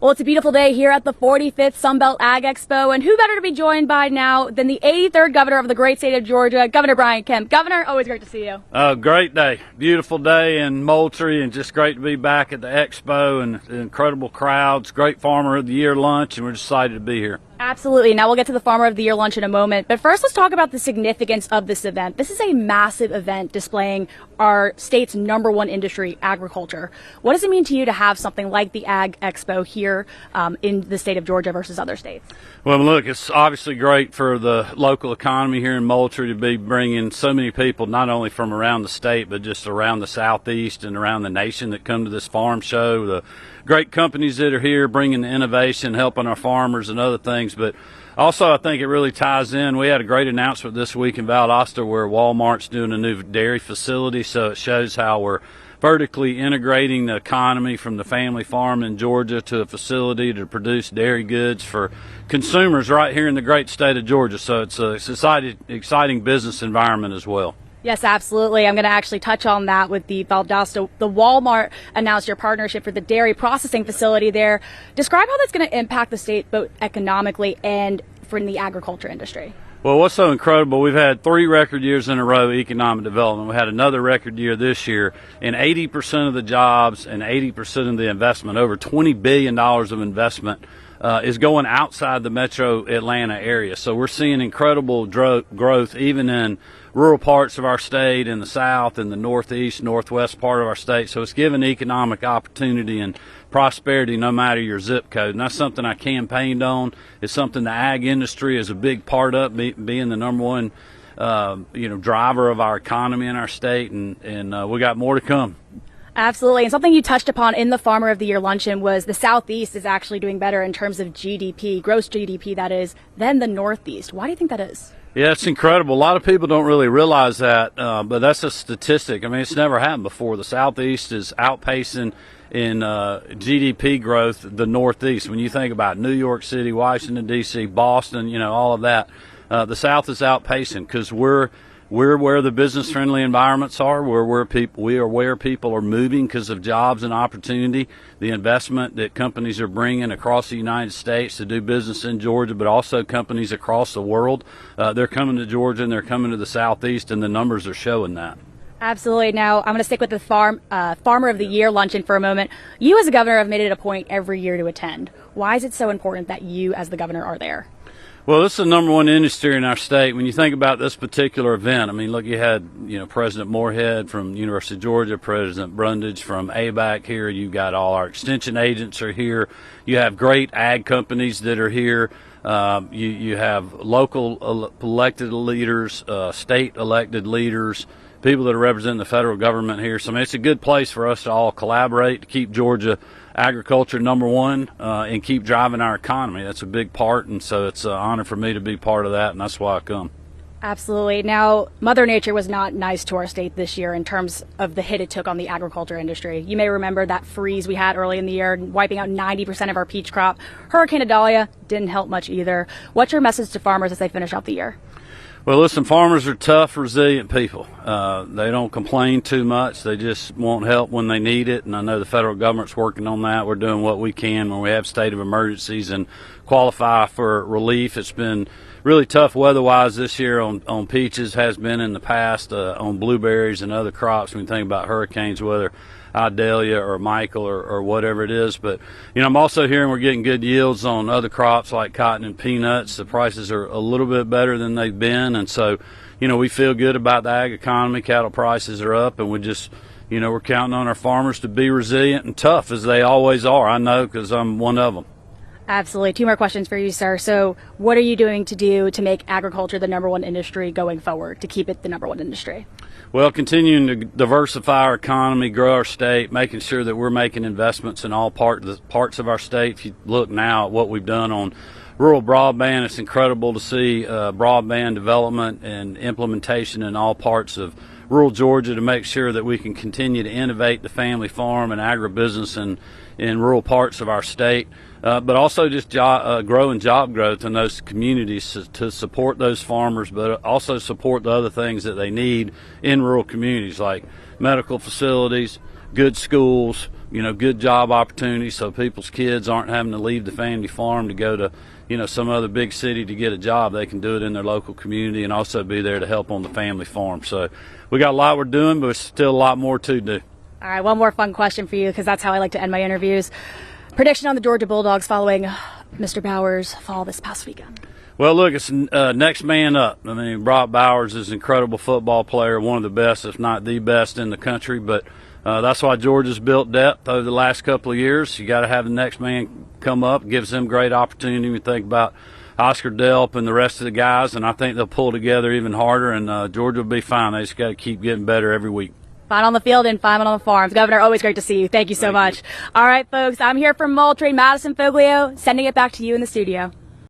Well, it's a beautiful day here at the 45th Sunbelt Ag Expo, and who better to be joined by now than the 83rd governor of the great state of Georgia, Governor Brian Kemp. Governor, always great to see you. Great day. Beautiful day in Moultrie, and just great to be back at the expo and incredible crowds, great Farmer of the Year lunch, and we're just excited to be here. Absolutely. Now we'll get to the Farmer of the Year lunch in a moment. But first, let's talk about the significance of this event. This is a massive event displaying our state's #1 industry, agriculture. What does it mean to you to have something like the Ag Expo here in the state of Georgia versus other states? Well, look, it's obviously great for the local economy here in Moultrie to be bringing so many people, not only from around the state, but just around the southeast and around the nation that come to this farm show. The great companies that are here bringing the innovation, helping our farmers and other things. But also, I think it really ties in. We had a great announcement this week in Valdosta where Walmart's doing a new dairy facility, so it shows how we're vertically integrating the economy from the family farm in Georgia to a facility to produce dairy goods for consumers right here in the great state of Georgia. So it's an exciting business environment as well. Yes, absolutely. I'm going to actually touch on that with the Valdosta. The Walmart announced your partnership for the dairy processing facility there. Describe how that's going to impact the state both economically and for the agriculture industry. Well, what's so incredible, we've had 3 record years in a row economic development. We had another record year this year, and 80% of the jobs and 80% of the investment, over $20 billion of investment, is going outside the metro Atlanta area. So we're seeing incredible growth even in rural parts of our state, in the south, in the northeast, northwest part of our state. So it's giving economic opportunity and prosperity no matter your zip code. And that's something I campaigned on. It's something the ag industry is a big part of, being the #1 driver of our economy in our state, and we got more to come. Absolutely. And something you touched upon in the Farmer of the Year luncheon was the Southeast is actually doing better in terms of GDP, gross GDP that is, than the Northeast. Why do you think that is? Yeah, it's incredible. A lot of people don't really realize that, but that's a statistic. I mean, it's never happened before. The Southeast is outpacing in GDP growth the Northeast. When you think about New York City, Washington, D.C., Boston, all of that, the South is outpacing because we're where the business-friendly environments are. We are where people are moving because of jobs and opportunity, the investment that companies are bringing across the United States to do business in Georgia, but also companies across the world. They're coming to Georgia and they're coming to the Southeast, and the numbers are showing that. Absolutely. Now, I'm going to stick with the Farmer of the Year luncheon for a moment. You as a governor have made it a point every year to attend. Why is it so important that you as the governor are there? Well, this is the #1 industry in our state. When you think about this particular event, I mean, look, you had, President Moorhead from University of Georgia, President Brundage from ABAC here. You've got all our extension agents are here. You have great ag companies that are here. You have local elected leaders, state elected leaders, people that are representing the federal government here. So, I mean, it's a good place for us to all collaborate to keep Georgia agriculture #1 and keep driving our economy. That's a big part, and so it's an honor for me to be part of that, and that's why I come. Absolutely. Now, Mother Nature was not nice to our state this year in terms of the hit it took on the agriculture industry. You may remember that freeze we had early in the year, wiping out 90% of our peach crop. Hurricane Idalia didn't help much either. What's your message to farmers as they finish out the year? Well, listen, farmers are tough, resilient people. They don't complain too much. They just want help when they need it, and I know the federal government's working on that. We're doing what we can when we have state of emergencies and qualify for relief. It's been really tough weather-wise this year on peaches, has been in the past, on blueberries and other crops when you think about hurricanes, whether Idalia or Michael or whatever it is. But, I'm also hearing we're getting good yields on other crops like cotton and peanuts. The prices are a little bit better than they've been. And so, we feel good about the ag economy. Cattle prices are up, and we just, we're counting on our farmers to be resilient and tough as they always are. I know because I'm one of them. Absolutely. 2 more questions for you, sir. So what are you doing to make agriculture the #1 industry going forward, to keep it the #1 industry? Well, continuing to diversify our economy, grow our state, making sure that we're making investments in all parts of our state. If you look now at what we've done on rural broadband, it's incredible to see broadband development and implementation in all parts of rural Georgia to make sure that we can continue to innovate the family farm and agribusiness in rural parts of our state. But also just growing job growth in those communities to support those farmers, but also support the other things that they need in rural communities like medical facilities, good schools, good job opportunities so people's kids aren't having to leave the family farm to go to, some other big city to get a job. They can do it in their local community and also be there to help on the family farm. So we got a lot we're doing, but there's still a lot more to do. All right, one more fun question for you, because that's how I like to end my interviews. Prediction on the Georgia Bulldogs following Mr. Bowers' fall this past weekend. Well, look, it's next man up. I mean, Brock Bowers is an incredible football player, one of the best, if not the best in the country. But that's why Georgia's built depth over the last couple of years. You got to have the next man come up, gives them great opportunity. We think about Oscar Delp and the rest of the guys, and I think they'll pull together even harder, and Georgia will be fine. They just got to keep getting better every week. Fine on the field and fine on the farms. Governor, always great to see you. Thank you so much. All right, folks, I'm here from Moultrie, Madison, Foglio, sending it back to you in the studio.